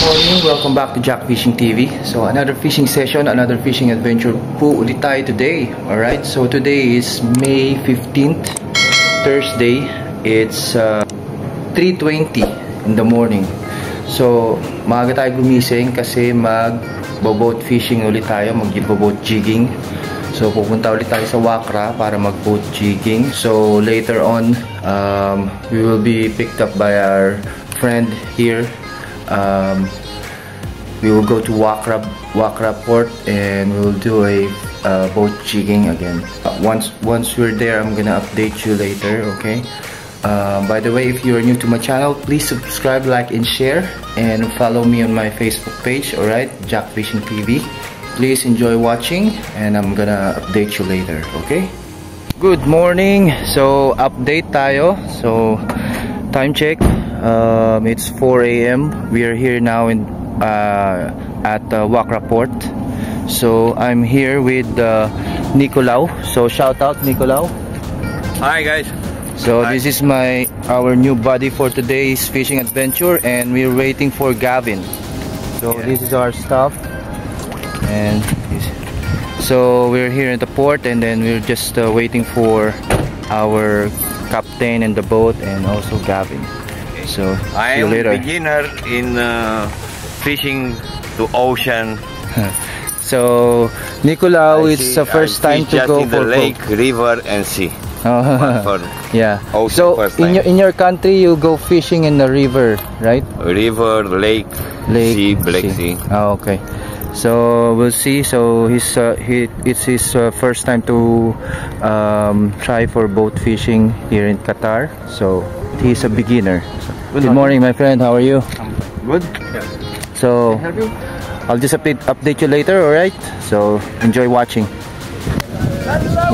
morning, welcome back to Jack Fishing TV. So another fishing session, another fishing adventure po ulit tayo today. Alright, so today is May 15th, Thursday. It's 3:20 in the morning. So maaga tayo gumising kasi mag-boat fishing ulit tayo, mag-boat jigging. So pupunta ulit tayo sa Wakra para mag-boat jigging. So later on, we will be picked up by our friend here. We will go to Wakra port and we will do a boat jigging again. Once we're there, I'm gonna update you later. Okay. By the way, if you're new to my channel, please subscribe, like, and share, and follow me on my Facebook page. Alright, Jack Fishing TV. Please enjoy watching, and I'm gonna update you later. Okay. Good morning. So update tayo. So time check. It's 4 AM. We are here now at Wakra Port. So I'm here with Nicolau. So shout out Nicolau. Hi guys. So Hi. This is our new buddy for today's fishing adventure, and we're waiting for Gavin. So This is our stuff, and so we're here at the port, and then we're just waiting for our captain and the boat, and also Gavin. So I am a beginner in fishing to ocean. So Nicolau, it's the first time to go in the for lake, river, and sea. For yeah. ocean So first time. in your country, you go fishing in the river, right? River, lake, sea, Black Sea. Oh, okay. So we'll see. So it's his first time to try for boat fishing here in Qatar. So he's a beginner. Good morning, my friend. How are you? I'm good. So I'll just update you later. All right. So enjoy watching.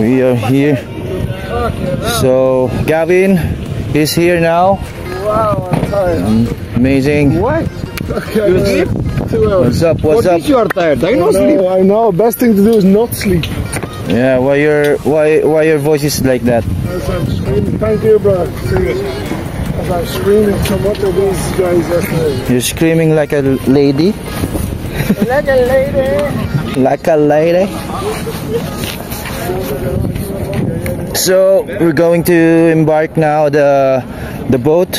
We are here. So Gavin is here now. Wow, I'm tired. Amazing. What? You sleep? 2 hours. What's up? You are tired. I know sleep. I know. Best thing to do is not sleep. Yeah. Why your voice is like that? As I'm screaming. Thank you, bro. As I'm screaming so much of these guys yesterday. You're screaming like a lady. Like a lady. Like a lady. So we're going to embark now the boat.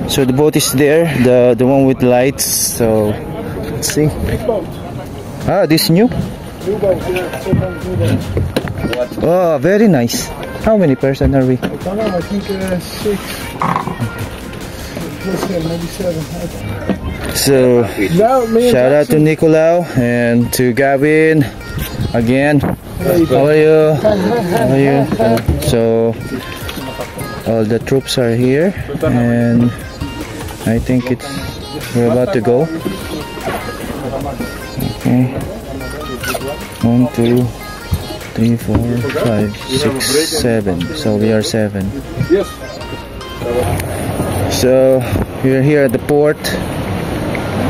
So the boat is there, the one with lights. So let's see. Ah, this new? New boat, yeah. New boat. Oh, very nice. How many person are we? I don't know, I think 6. Plus maybe 7. So shout out to Nicolau and to Gavin again. How are you? How are you? So all the troops are here, and I think we're about to go. Okay. 1, 2, 3, 4, 5, 6, 7. So we are 7. Yes. So we're here at the port.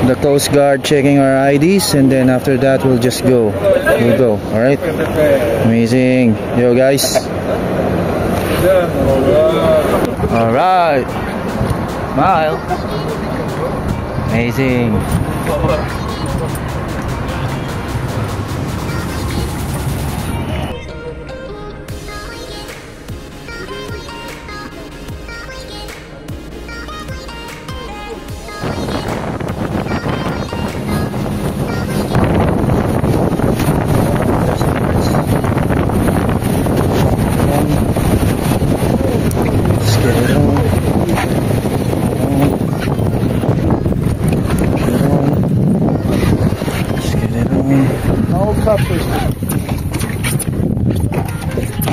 The Coast Guard checking our IDs, and then after that we'll just go. We'll go. All right. Amazing. Yo guys. All right. Smile. Amazing.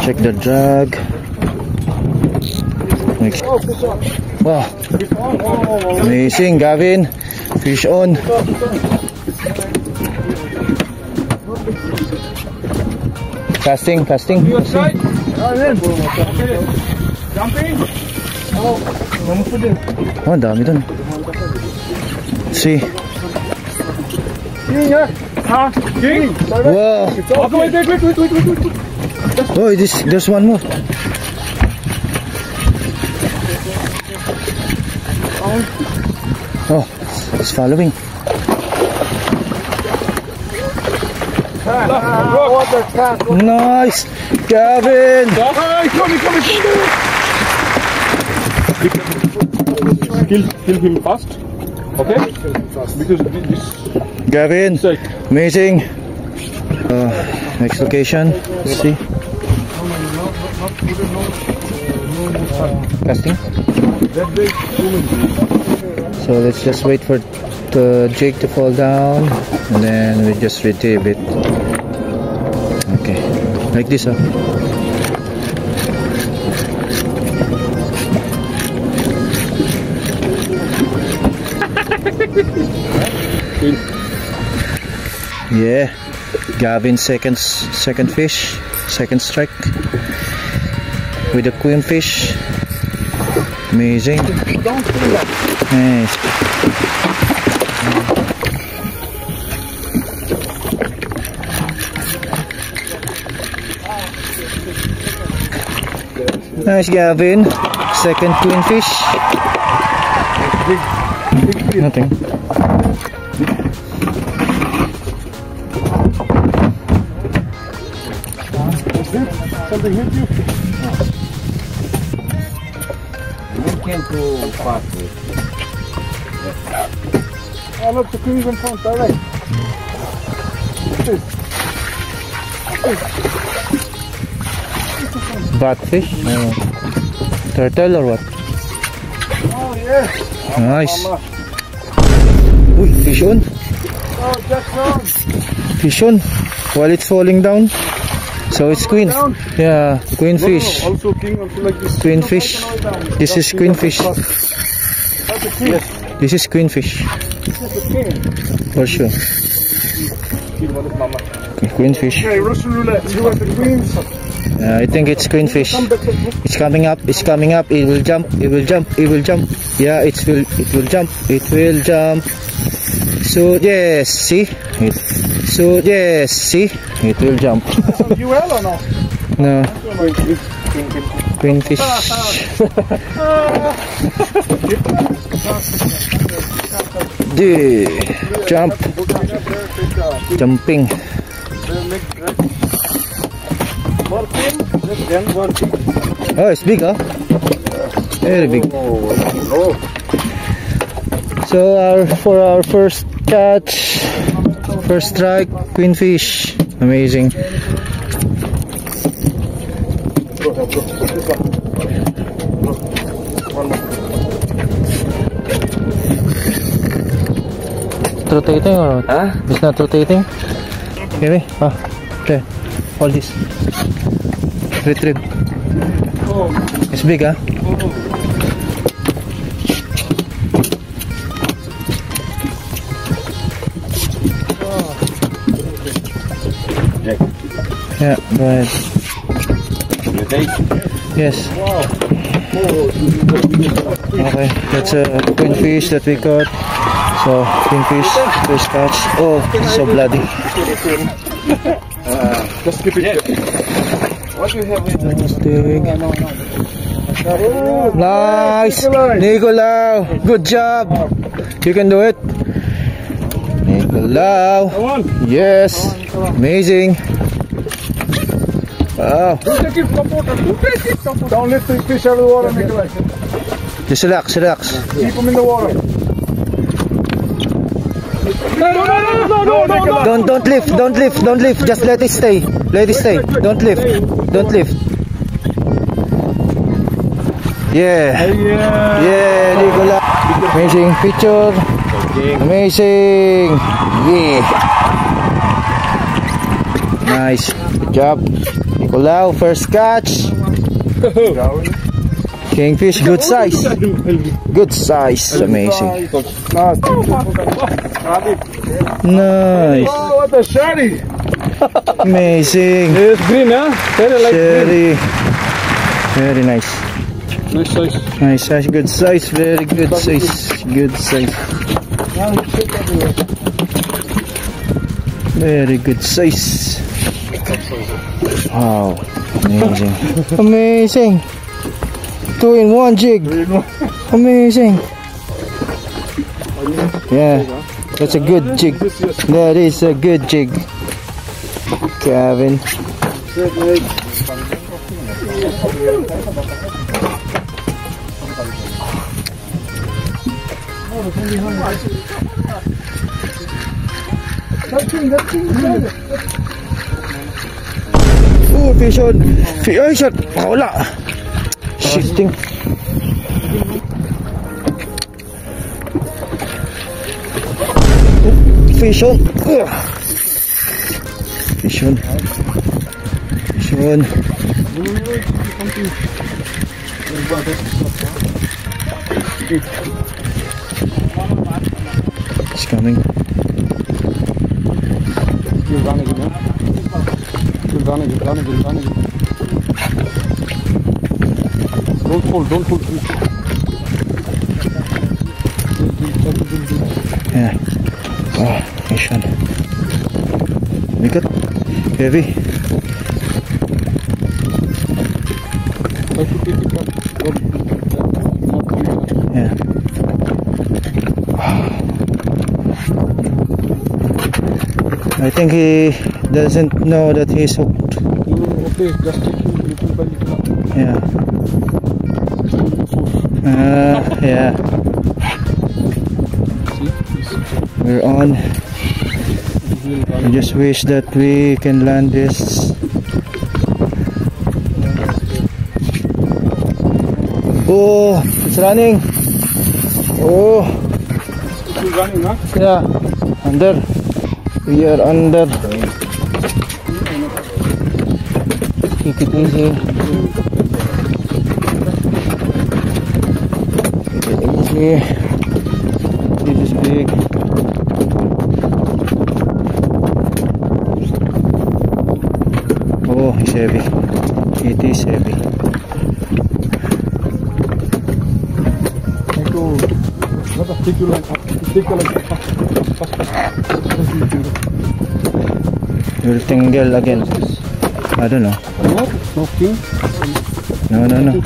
Check the drag. Wow, amazing, Gavin. Fish on. Casting. Oh, dami dun. See. Wow. Wait. Oh, there's one more. Oh, it's following. What the cat? Nice, Gavin. Hey, come. Kill him fast. Okay? Because this Gavin, sake. amazing. Next location. Let's see. Casting. So let's just wait for the jig to fall down, and then we just retrieve it. Okay, like this, huh? Yeah, Gavin second fish, second strike with a queen fish. Amazing. Nice. Nice, Gavin. Second queen fish. Nothing. Something hit you? Can't go fast. Oh, look, the crew's in front, direct. Batfish? Turtle or what? Oh, yeah. Nice. Uy, fish on. Oh, that's on. Fish on. While it's falling down. So it's queen. Yeah, queen fish. Also king, also like this. Queen fish. This is queen fish. That's a king. This is queen fish. This is a king. For sure. Okay, queen fish. Okay, Russian roulette. You are the queens. I think it's queen fish. It's coming up. It's coming up. It will jump. It will jump. It will jump. Yeah, it will jump. It will jump. So yes, see. So yes, see. It will jump. UL or no? No. Queen fish. Jump. Jumping. Oh, it's big, huh? Very big. So for our first catch, first strike, queen fish. Amazing. Rotating or what? Huh? It's not rotating? Okay, okay. Hold this. Retrieve. It's big, huh? Yeah, go ahead. You take? Yes. Okay, that's a queen fish that we caught. So, queen fish, first catch. Oh, it's so bloody. Just keep it. What do you have with Nice, Nicolau. Good job. You can do it. Nicolau. Yes, amazing. Wow. Don't lift the fish out of the water, Nikolai. Just relax, relax. Keep them in the water. No. Don't lift. Just let it stay. Let it stay. Don't lift. Yeah. Yeah, Nicolau. Amazing picture. Amazing. Yeah. Nice job. Nicolau, first catch. Kingfish, good size. Good size. Amazing. Nice. Oh, what a sherry. Amazing. It's green, huh? Very like Sherry. Very nice. Nice size. Nice size, good size, very good size. Good size. Very good size. Wow. Amazing. Amazing. 2-in-1 jig. Amazing. Yeah. That's a good jig. That is a good jig. Kevin. Fish on. Ay, shot. Wala. Shifting. Fish on. Fish on. Fish on. It's coming. Don't pull. Yeah. Oh, fish on. We got heavy. Yeah. I think he doesn't know that he's hooked. Okay, just take him little by little. Yeah. Yeah. We're on. I just wish that we can land this. Oh, it's running. Oh. It's running, huh? Yeah. Under. We are under. Take it easy. Take it easy. This is big. Oh, it's heavy. It is heavy. Take your line up. Take the line up. You'll tingle again. I don't know. No king. No.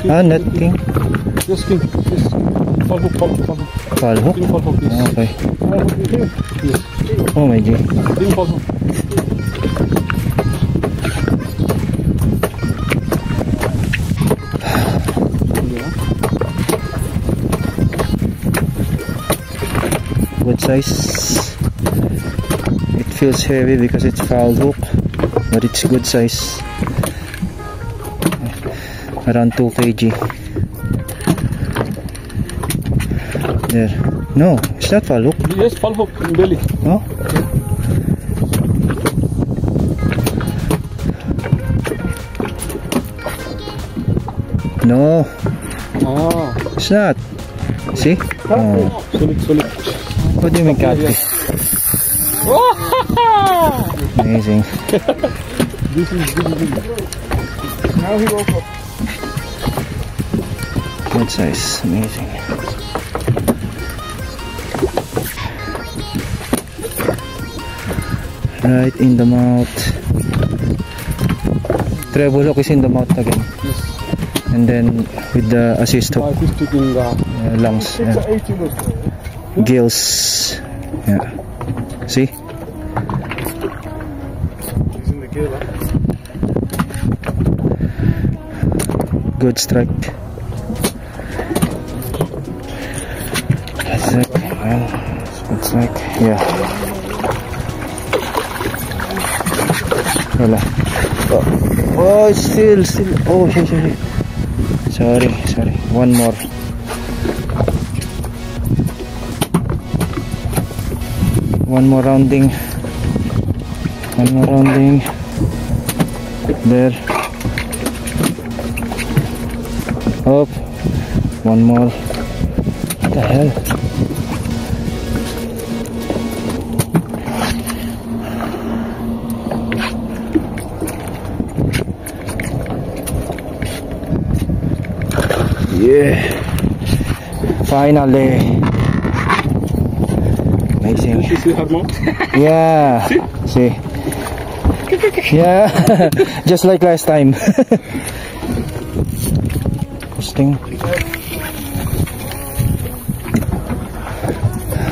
Ah, not king. Yes, king. Yes. Fall hook. Fall hook? King fall hook, yes. Okay. Yes. Oh my god. King fall hook. Good size. It feels heavy because it's foul hook, but it's good size. Around 2 kg. There. No, it's not foul hook. Yes, fall hook in belly. Oh. No, Ah. it's not. See? Oh. Solid. What do you mean catfish? Amazing. This is big. Now he woke up. Good size. Amazing. Right in the mouth. Treble hook is in the mouth again. Yes. And then with the assist hook. He's taking the Lungs. it's Yeah. 80 look. Gills. Yeah. See? He's in the gill, huh? Good strike. Good strike. Good strike. Yeah. Wala. Oh, still. Oh, sorry. One more. One more rounding. There. Up. One more. What the hell? Yeah. Finally. Amazing. You see her mouth? Yeah. See? Yeah. Just like last time. Interesting.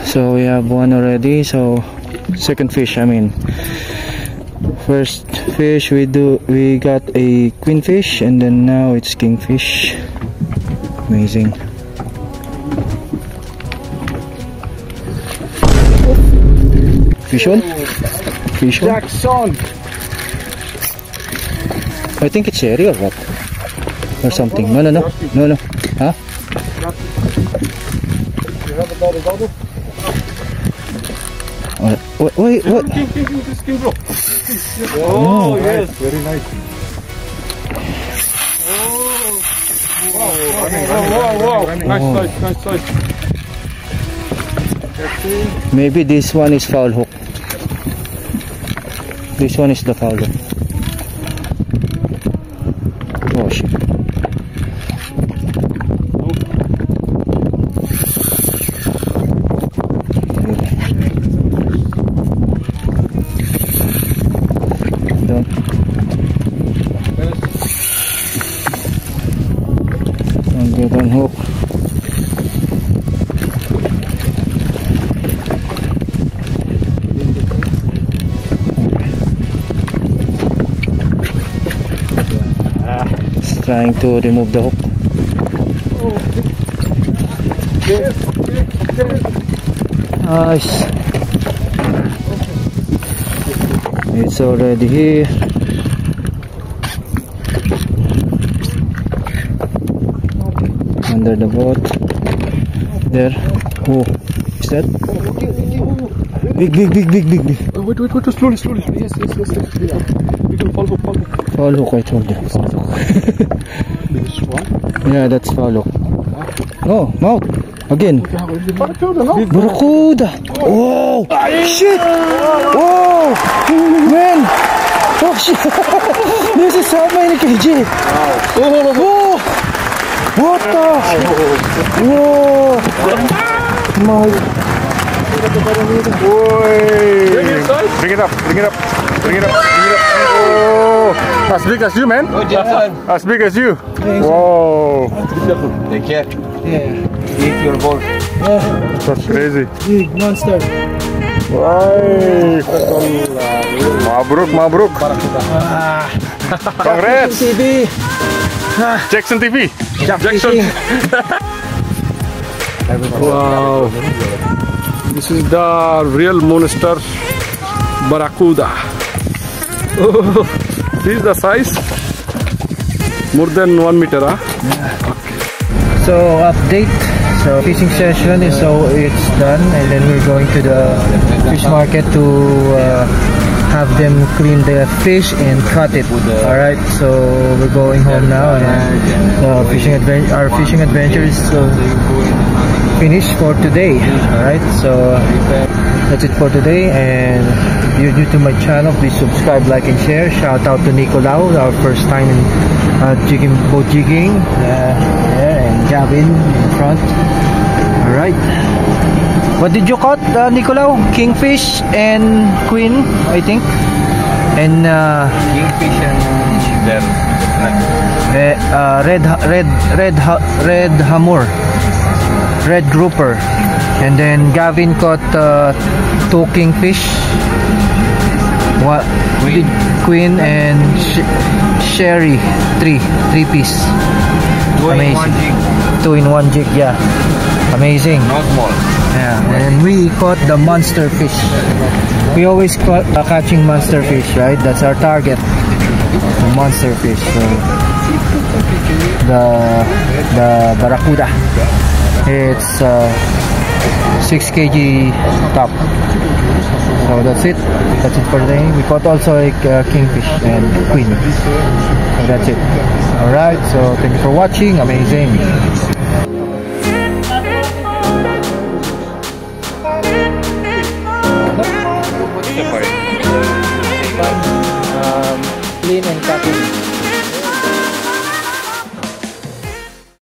So we have one already. So second fish, I mean. First fish we got a queen fish, and then now it's kingfish. Amazing. Fish on? Fish on? Jackson. I think it's cherry or what? Or something. No. Huh? You have a double? Wait, what? King, bro. Oh, yes. Very nice. Wow. Nice size. Maybe this one is foul hook. This one is the foul hook. Oh shit. Don't. Don't get on hook. Trying to remove the hook. Nice. It's already here. Under the boat. There. Oh, is that? Big. Wait, slowly. Yes. We can follow. Foul hook, I told you. This one? Yeah, that's foul hook. Oh, mouth. Again. Barracuda. Oh, shit. Oh, man. Oh, shit. This is how many kg. Oh, what the? Whoa. My. Bring it up. Oh, as big as you, man. As big as you. Whoa. Take care. Yeah. Eat your ball. That's crazy. Big monster. Why? Mabruk. Congrats. TV. Jackson TV. Jackson. Wow. This is the real monster Barracuda. Oh, this is the size. More than 1 meter, huh? So update. So fishing session is it's done, and then we're going to the fish market to have them clean the fish and cut it. All right. So we're going home now, and our fishing adventure is finished for today. All right. So that's it for today, and if you're new to my channel, please subscribe, like, and share. Shout out to Nicolau, our first time in boat jigging, and Gavin in front. Alright, what did you caught, Nicolau? Kingfish and queen, I think, and Kingfish and red hammer, red grouper, and then Gavin caught 2 kingfish, queen and sherry, 3 piece. Amazing. 2 in 1 jig, yeah. Amazing. not small. Yeah, and we caught the monster fish. We always catching monster fish, right? That's our target. The monster fish. So the barracuda. It's 6 kg top. So that's it for today. We caught also a kingfish and queen. So that's it. Alright, so thank you for watching. Amazing. Clean and cutting.